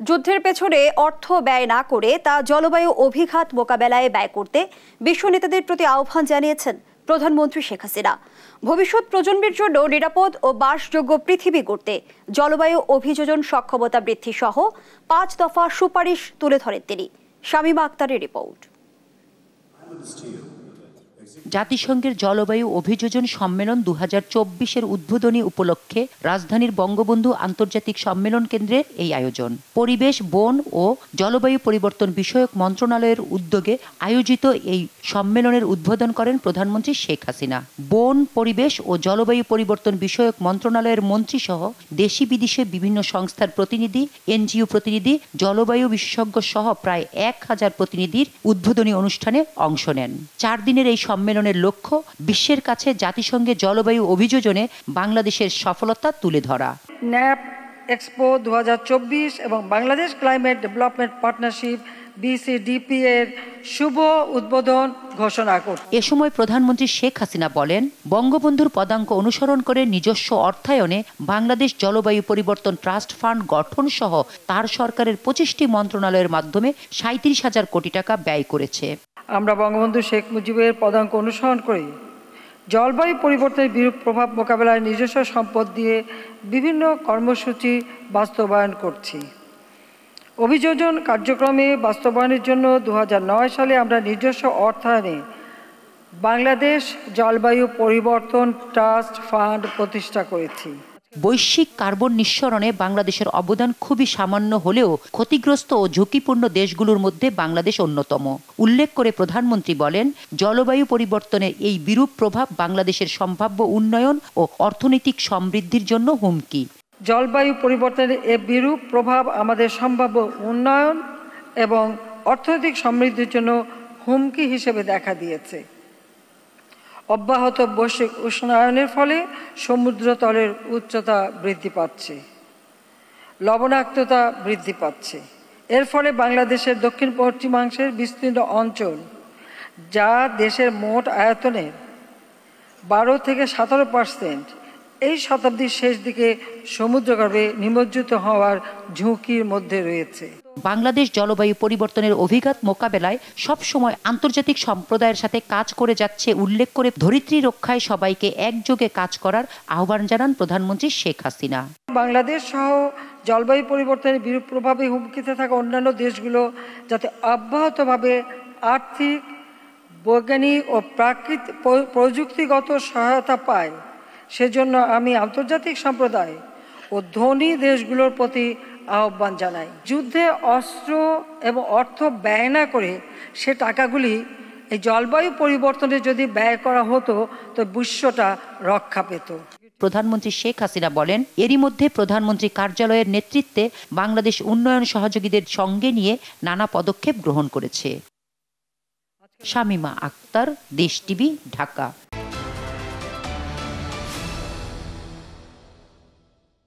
যুদ্ধের পেছনে অর্থ ব্যয় না করে তা জলবায়ু অভিঘাত মোকাবেলায় ব্যয় করতে বিশ্ব নেতাদের প্রতি আহ্বান জানিয়েছেন প্রধানমন্ত্রী শেখ হাসিনা। ভবিষ্যৎ প্রজন্মের জন্য নিরাপদ ও বাসযোগ্য পৃথিবী গড়তে জলবায়ু অভিযোজন সক্ষমতা বৃদ্ধি সহ 5 দফা সুপারিশ তুলে ধরেন তিনি। শামীমা আক্তারের রিপোর্ট। জাতিসংঘের জলবায়ু অভিযোজন সম্মেলন 2024-এর উদ্বোধনী উপলক্ষে রাজধানীর বঙ্গবন্ধু আন্তর্জাতিক সম্মেলন কেন্দ্রের এই আয়োজন। পরিবেশ, বন ও জলবায়ু পরিবর্তন বিষয়ক মন্ত্রণালয়ের উদ্যোগে আয়োজিত এই সম্মেলনের উদ্বোধন করেন প্রধানমন্ত্রী শেখ হাসিনা। বন, পরিবেশ ও জলবায়ু পরিবর্তন বিষয়ক মন্ত্রণালয়ের মন্ত্রী সহ দেশি বিদেশে বিভিন্ন সংস্থার প্রতিনিধি, এনজিও প্রতিনিধি, জলবায়ু বিশেষজ্ঞ সহ প্রায় 1000 প্রতিনিধির উদ্বোধনী অনুষ্ঠানে অংশ নেন। 4 দিনের এই সম্মেলনের লক্ষ্য বিশ্বের কাছে জাতিসংঘের জলবায়ু অভিযোজনে বাংলাদেশের সফলতা তুলে ধরা। ন্যাপ এক্সপো 2024 এবং Bangladesh climate development partnership BCDP এর শুভ উদ্বোধন ঘোষণা করেন। এ সময় প্রধানমন্ত্রী শেখ হাসিনা বলেন, বঙ্গবন্ধুর পদাঙ্ক অনুসরণ করে নিজস্ব অর্থায়নে বাংলাদেশ জলবায়ু পরিবর্তন ট্রাস্ট ফান্ড গঠন সহ তার সরকারের 25টি মন্ত্রণালয়ের মাধ্যমে 37,000 কোটি টাকা ব্যয় করেছে। আমরা বঙ্গবন্ধু শেখ মুজিবের পদাঙ্ক অনুসরণ করি জলবায়ু পরিবর্তনের বিরূপ প্রভাব মোকাবেলায় নিজস্ব সম্পদ দিয়ে বিভিন্ন কর্মসূচি বাস্তবায়ন করছি। অভিযোজন কার্যক্রমে বাস্তবায়নের জন্য 2009 সালে আমরা নিজস্ব অর্থায়নে বাংলাদেশ জলবায়ু পরিবর্তন ট্রাস্ট ফান্ড প্রতিষ্ঠা করেছি। বৈশ্বিক কার্বন নিঃসরণে বাংলাদেশের অবদান খুবই সামান্য হলেও ক্ষতিগ্রস্ত ও ঝুঁকিপূর্ণ দেশগুলোর মধ্যে বাংলাদেশ অন্যতম। উল্লেখ করে প্রধানমন্ত্রী বলেন, জলবায়ু পরিবর্তনের এই বিরূপ প্রভাব বাংলাদেশের সম্ভাব্য উন্নয়ন ও অর্থনৈতিক সমৃদ্ধির জন্য হুমকি। জলবায়ু পরিবর্তনের এই বিরূপ প্রভাব আমাদের সম্ভাব্য উন্নয়ন এবং অর্থনৈতিক সমৃদ্ধির জন্য হুমকি হিসেবে দেখা দিয়েছে। অব্যাহত বৈশ্বিক উষ্ণায়নের ফলে সমুদ্রতলের উচ্চতা বৃদ্ধি পাচ্ছে, লবণাক্ততা বৃদ্ধি পাচ্ছে। এর ফলে বাংলাদেশের দক্ষিণ পশ্চিমাংশের বিস্তীর্ণ অঞ্চল, যা দেশের মোট আয়তনের 12 থেকে 17%, এই শতাব্দীর শেষ দিকে সমুদ্রগর্ভে নিমজ্জিত হওয়ার ঝুঁকির মধ্যে রয়েছে। বাংলাদেশ জলবায়ু পরিবর্তনের অভিঘাত মোকাবেলায় সবসময় আন্তর্জাতিক সম্প্রদায়ের সাথে কাজ করে যাচ্ছে উল্লেখ করে ধরিত্রী রক্ষায় সবাইকে একযোগে কাজ করার আহ্বান জানান প্রধানমন্ত্রী শেখ হাসিনা। বাংলাদেশ সহ জলবায়ু পরিবর্তনের বিরূপ প্রভাবে হুমকিতে থাকা অন্যান্য দেশগুলো যাতে অব্যাহতভাবে আর্থিক, বৈজ্ঞানিক ও প্রযুক্তিগত সহায়তা পায়, সেজন্য আমি আন্তর্জাতিক সম্প্রদায় ও ধনী দেশগুলোর প্রতি আহ্বান জানাই। যুদ্ধে অস্ত্র এবং অর্থ ব্যয় না করে সে টাকাগুলি এই জলবায়ু পরিবর্তনে যদি ব্যয় করা হতো তো বিশ্বটা রক্ষা পেত। প্রধানমন্ত্রী শেখ হাসিনা বলেন, এরই মধ্যে প্রধানমন্ত্রী কার্যালয়ের নেতৃত্বে বাংলাদেশ উন্নয়ন সহযোগীদের সঙ্গে নিয়ে নানা পদক্ষেপ গ্রহণ করেছে। শামীমা আক্তার, দেশ টিভি, ঢাকা।